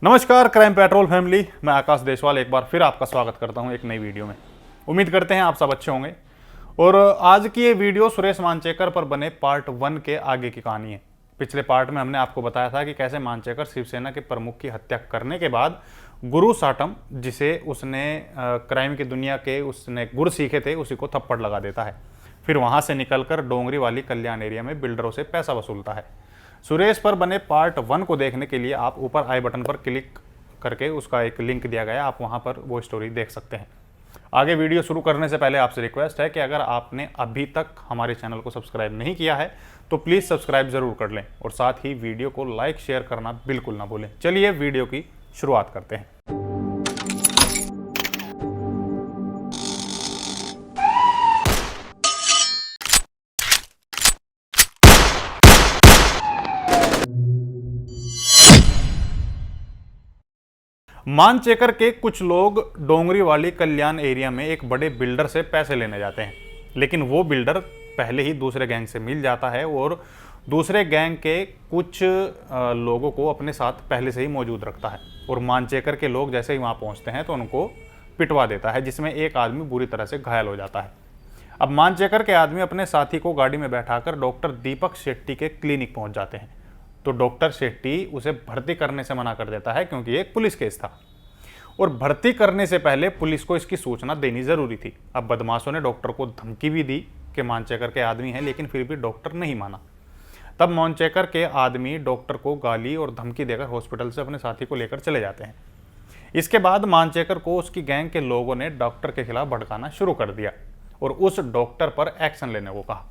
नमस्कार crime petrol family, मैं आकाश देशवाल एक बार फिर आपका स्वागत करता हूं एक नई वीडियो में। उम्मीद करते हैं आप सब अच्छे होंगे। और आज की ये वीडियो सुरेश मानचेकर पर बने पार्ट 1 के आगे की कहानी है। पिछले पार्ट में हमने आपको बताया था कि कैसे मानचेकर शिवसेना के प्रमुख की हत्या करने के बाद गुरु साटम, जिसे उसने क्राइम की दुनिया के उसने गुर सीखे थे, उसी को थप्पड़ लगा देता है। फिर वहां से निकलकर डोंगरी वाली कल्याण एरिया में बिल्डरों से पैसा वसूलता है। सुरेश पर बने पार्ट 1 को देखने के लिए आप ऊपर आई बटन पर क्लिक करके उसका एक लिंक दिया गया है, आप वहां पर वो स्टोरी देख सकते हैं। आगे वीडियो शुरू करने से पहले आपसे रिक्वेस्ट है कि अगर आपने अभी तक हमारे चैनल को सब्सक्राइब नहीं किया है तो प्लीज़ सब्सक्राइब ज़रूर कर लें और साथ ही वीडियो को लाइक शेयर करना बिल्कुल ना भूलें। चलिए वीडियो की शुरुआत करते हैं। मानचेकर के कुछ लोग डोंगरी वाली कल्याण एरिया में एक बड़े बिल्डर से पैसे लेने जाते हैं, लेकिन वो बिल्डर पहले ही दूसरे गैंग से मिल जाता है और दूसरे गैंग के कुछ लोगों को अपने साथ पहले से ही मौजूद रखता है। और मानचेकर के लोग जैसे ही वहाँ पहुँचते हैं तो उनको पिटवा देता है, जिसमें एक आदमी बुरी तरह से घायल हो जाता है। अब मानचेकर के आदमी अपने साथी को गाड़ी में बैठाकर डॉक्टर दीपक शेट्टी के क्लिनिक पहुँच जाते हैं, तो डॉक्टर शेट्टी उसे भर्ती करने से मना कर देता है क्योंकि ये एक पुलिस केस था और भर्ती करने से पहले पुलिस को इसकी सूचना देनी जरूरी थी। अब बदमाशों ने डॉक्टर को धमकी भी दी कि मानचेकर के आदमी हैं, लेकिन फिर भी डॉक्टर नहीं माना। तब मानचेकर के आदमी डॉक्टर को गाली और धमकी देकर हॉस्पिटल से अपने साथी को लेकर चले जाते हैं। इसके बाद मानचेकर को उसकी गैंग के लोगों ने डॉक्टर के खिलाफ भड़काना शुरू कर दिया और उस डॉक्टर पर एक्शन लेने को कहा।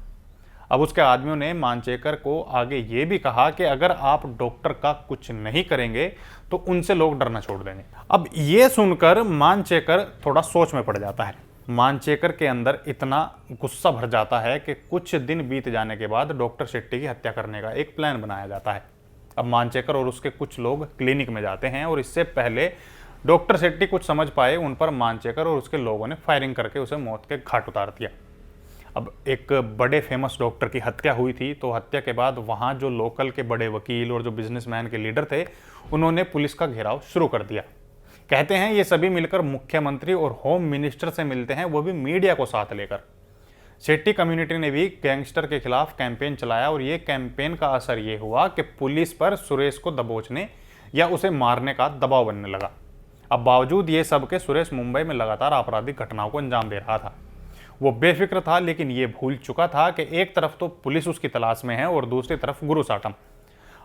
अब उसके आदमियों ने मानचेकर को आगे ये भी कहा कि अगर आप डॉक्टर का कुछ नहीं करेंगे तो उनसे लोग डरना छोड़ देंगे। अब ये सुनकर मानचेकर थोड़ा सोच में पड़ जाता है। मानचेकर के अंदर इतना गुस्सा भर जाता है कि कुछ दिन बीत जाने के बाद डॉक्टर शेट्टी की हत्या करने का एक प्लान बनाया जाता है। अब मानचेकर और उसके कुछ लोग क्लिनिक में जाते हैं और इससे पहले डॉक्टर शेट्टी कुछ समझ पाए, उन पर मानचेकर और उसके लोगों ने फायरिंग करके उसे मौत के घाट उतार दिया। अब एक बड़े फेमस डॉक्टर की हत्या हुई थी, तो हत्या के बाद वहाँ जो लोकल के बड़े वकील और जो बिजनेसमैन के लीडर थे, उन्होंने पुलिस का घेराव शुरू कर दिया। कहते हैं ये सभी मिलकर मुख्यमंत्री और होम मिनिस्टर से मिलते हैं, वो भी मीडिया को साथ लेकर। शेट्टी कम्युनिटी ने भी गैंगस्टर के खिलाफ कैंपेन चलाया और ये कैंपेन का असर ये हुआ कि पुलिस पर सुरेश को दबोचने या उसे मारने का दबाव बनने लगा। अब बावजूद ये सब के सुरेश मुंबई में लगातार आपराधिक घटनाओं को अंजाम दे रहा था। वो बेफिक्र था, लेकिन ये भूल चुका था कि एक तरफ तो पुलिस उसकी तलाश में है और दूसरी तरफ गुरु साटम।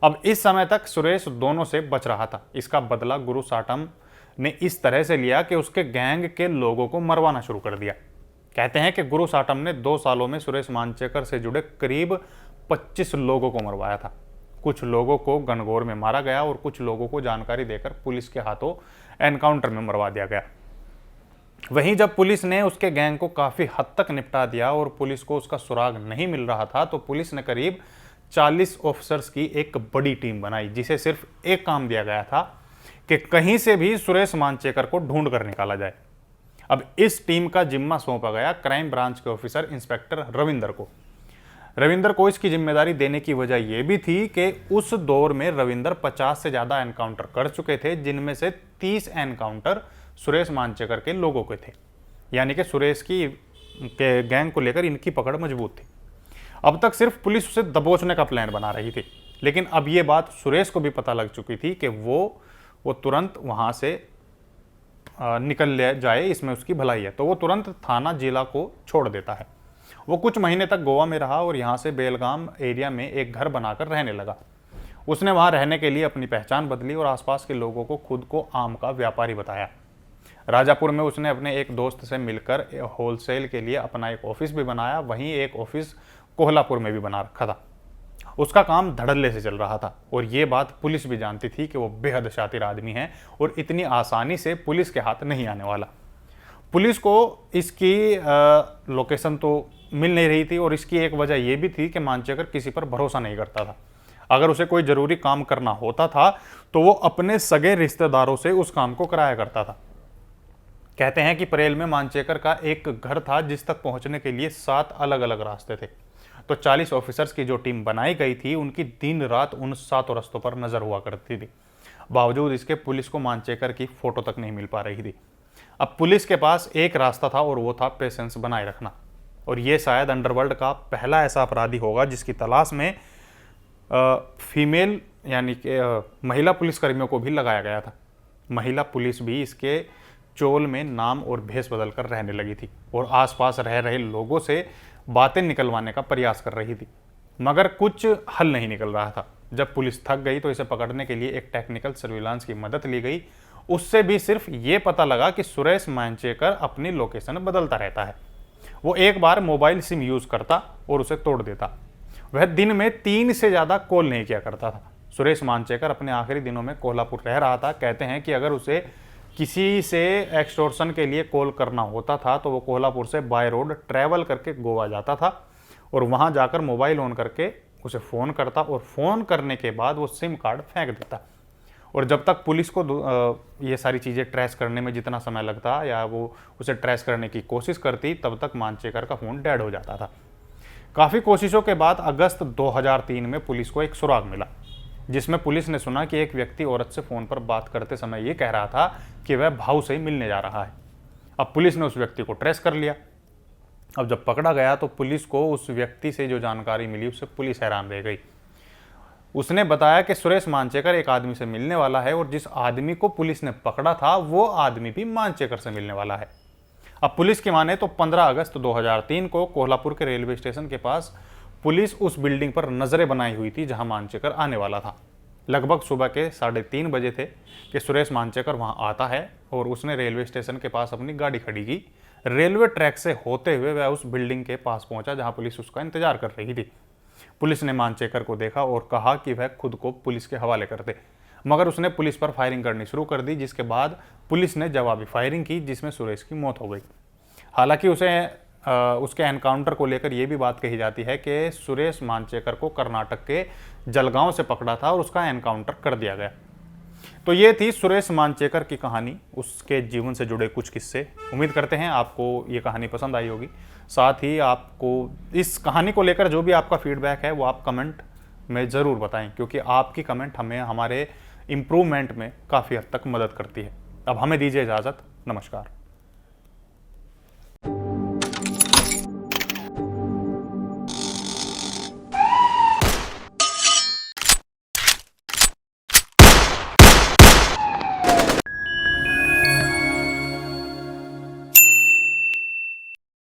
अब इस समय तक सुरेश दोनों से बच रहा था। इसका बदला गुरु साटम ने इस तरह से लिया कि उसके गैंग के लोगों को मरवाना शुरू कर दिया। कहते हैं कि गुरु साटम ने 2 सालों में सुरेश मानचेकर से जुड़े करीब 25 लोगों को मरवाया था। कुछ लोगों को गनगौर में मारा गया और कुछ लोगों को जानकारी देकर पुलिस के हाथों एनकाउंटर में मरवा दिया गया। वहीं जब पुलिस ने उसके गैंग को काफ़ी हद तक निपटा दिया और पुलिस को उसका सुराग नहीं मिल रहा था, तो पुलिस ने करीब 40 ऑफिसर्स की एक बड़ी टीम बनाई, जिसे सिर्फ एक काम दिया गया था कि कहीं से भी सुरेश मानचेकर को ढूंढ कर निकाला जाए। अब इस टीम का जिम्मा सौंपा गया क्राइम ब्रांच के ऑफिसर इंस्पेक्टर रविंदर को। रविंदर को इसकी जिम्मेदारी देने की वजह यह भी थी कि उस दौर में रविंदर 50 से ज़्यादा एनकाउंटर कर चुके थे, जिनमें से 30 एनकाउंटर सुरेश मानचेकर के लोगों के थे। यानी कि सुरेश की के गैंग को लेकर इनकी पकड़ मजबूत थी। अब तक सिर्फ पुलिस उसे दबोचने का प्लान बना रही थी, लेकिन अब ये बात सुरेश को भी पता लग चुकी थी कि वो तुरंत वहाँ से निकल जाए, इसमें उसकी भलाई है। तो वो तुरंत थाना जिला को छोड़ देता है। वो कुछ महीने तक गोवा में रहा और यहाँ से बेलगाम एरिया में एक घर बनाकर रहने लगा। उसने वहाँ रहने के लिए अपनी पहचान बदली और आसपास के लोगों को खुद को आम का व्यापारी बताया। राजापुर में उसने अपने एक दोस्त से मिलकर होलसेल के लिए अपना एक ऑफिस भी बनाया। वहीं एक ऑफिस कोल्हापुर में भी बना रखा था। उसका काम धड़ल्ले से चल रहा था और ये बात पुलिस भी जानती थी कि वो बेहद शातिर आदमी है और इतनी आसानी से पुलिस के हाथ नहीं आने वाला। पुलिस को इसकी लोकेशन तो मिल नहीं रही थी और इसकी एक वजह यह भी थी कि मानचेकर किसी पर भरोसा नहीं करता था। अगर उसे कोई जरूरी काम करना होता था तो वो अपने सगे रिश्तेदारों से उस काम को कराया करता था। कहते हैं कि परेल में मानचेकर का एक घर था जिस तक पहुंचने के लिए 7 अलग अलग रास्ते थे। तो 40 ऑफिसर्स की जो टीम बनाई गई थी, उनकी दिन रात उन 7 रास्तों पर नजर हुआ करती थी। बावजूद इसके पुलिस को मानचेकर की फ़ोटो तक नहीं मिल पा रही थी। अब पुलिस के पास एक रास्ता था और वो था पेशेंस बनाए रखना। और ये शायद अंडरवर्ल्ड का पहला ऐसा अपराधी होगा जिसकी तलाश में फीमेल यानी कि महिला पुलिसकर्मियों को भी लगाया गया था। महिला पुलिस भी इसके चोल में नाम और भेष बदल कर रहने लगी थी और आसपास रह रहे लोगों से बातें निकलवाने का प्रयास कर रही थी, मगर कुछ हल नहीं निकल रहा था। जब पुलिस थक गई तो इसे पकड़ने के लिए एक टेक्निकल सर्विलांस की मदद ली गई। उससे भी सिर्फ ये पता लगा कि सुरेश मांचेकर अपनी लोकेशन बदलता रहता है। वो एक बार मोबाइल सिम यूज़ करता और उसे तोड़ देता। वह दिन में 3 से ज़्यादा कॉल नहीं किया करता था। सुरेश मांचेकर अपने आखिरी दिनों में कोल्हापुर रह रहा था। कहते हैं कि अगर उसे किसी से एक्सटॉर्शन के लिए कॉल करना होता था तो वो कोल्हापुर से बाय रोड ट्रैवल करके गोवा जाता था और वहाँ जाकर मोबाइल ऑन करके उसे फ़ोन करता और फ़ोन करने के बाद वो सिम कार्ड फेंक देता। और जब तक पुलिस को ये सारी चीज़ें ट्रेस करने में जितना समय लगता या वो उसे ट्रेस करने की कोशिश करती, तब तक मांचेकर का फ़ोन डेड हो जाता था। काफ़ी कोशिशों के बाद अगस्त 2003 में पुलिस को एक सुराग मिला, जिसमें पुलिस ने सुना कि एक व्यक्ति औरत से फ़ोन पर बात करते समय ये कह रहा था कि वह भाऊ से मिलने जा रहा है। अब पुलिस ने उस व्यक्ति को ट्रेस कर लिया। अब जब पकड़ा गया तो पुलिस को उस व्यक्ति से जो जानकारी मिली उससे पुलिस हैरान रह गई। उसने बताया कि सुरेश मांचेकर एक आदमी से मिलने वाला है और जिस आदमी को पुलिस ने पकड़ा था वो आदमी भी मांचेकर से मिलने वाला है। अब पुलिस की माने तो 15 अगस्त 2003 को कोल्हापुर के रेलवे स्टेशन के पास पुलिस उस बिल्डिंग पर नजरें बनाई हुई थी जहां मांचेकर आने वाला था। लगभग सुबह के 3:30 बजे थे कि सुरेश मांचेकर वहां आता है और उसने रेलवे स्टेशन के पास अपनी गाड़ी खड़ी की। रेलवे ट्रैक से होते हुए वह उस बिल्डिंग के पास पहुंचा जहां पुलिस उसका इंतजार कर रही थी। पुलिस ने मांचेकर को देखा और कहा कि वह खुद को पुलिस के हवाले कर दे, मगर उसने पुलिस पर फायरिंग करनी शुरू कर दी, जिसके बाद पुलिस ने जवाबी फायरिंग की जिसमें सुरेश की मौत हो गई। हालांकि उसके एनकाउंटर को लेकर यह भी बात कही जाती है कि सुरेश मांचेकर को कर्नाटक के जलगांव से पकड़ा था और उसका एनकाउंटर कर दिया गया। तो ये थी सुरेश मांचेकर की कहानी, उसके जीवन से जुड़े कुछ किस्से। उम्मीद करते हैं आपको ये कहानी पसंद आई होगी। साथ ही आपको इस कहानी को लेकर जो भी आपका फीडबैक है वो आप कमेंट में ज़रूर बताएं, क्योंकि आपकी कमेंट हमें हमारे इम्प्रूवमेंट में काफ़ी हद तक मदद करती है। अब हमें दीजिए इजाज़त। नमस्कार।